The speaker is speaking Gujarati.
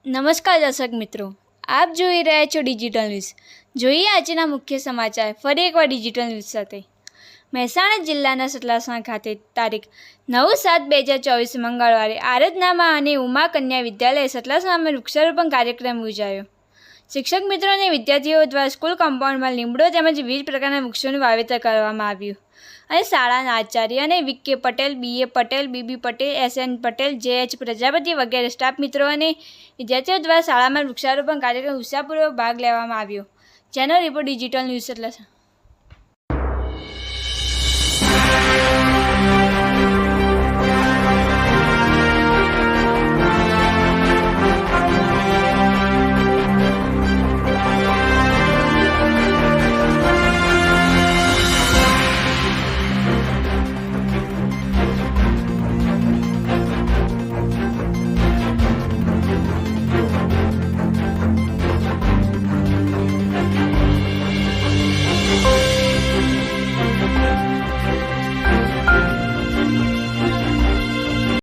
નમસ્કાર દર્શક મિત્રો, આપ જોઈ રહ્યા છો ડિજિટલ ન્યૂઝ. જોઈએ આજના મુખ્ય સમાચાર ફરી એકવાર ડિજિટલ ન્યૂઝ સાથે. મહેસાણા જિલ્લાના સતલાસણા ખાતે તારીખ 9/7/2024 મંગળવારે આરાધનામાં અને ઉમા કન્યા વિદ્યાલય સતલાસણામાં વૃક્ષારોપણ કાર્યક્રમ યોજાયો. શિક્ષક મિત્રો અને વિદ્યાર્થીઓ દ્વારા સ્કૂલ કમ્પાઉન્ડમાં લીમડો તેમજ વિવિધ પ્રકારના વૃક્ષોનું વાવેતર કરવામાં આવ્યું અને શાળાના આચાર્ય અને વી.કે. પટેલ, બી.એ. પટેલ, બી.બી. પટેલ, એસ.એન. પટેલ, જે.એચ. પ્રજાપતિ વગેરે સ્ટાફ મિત્રો અને વિદ્યાર્થીઓ દ્વારા શાળામાં વૃક્ષારોપણ કાર્યક્રમ ઉત્સાહપૂર્વક ભાગ લેવામાં આવ્યો. જેનો રિપોર્ટ ડિજિટલ ન્યૂઝ સતલાસણા.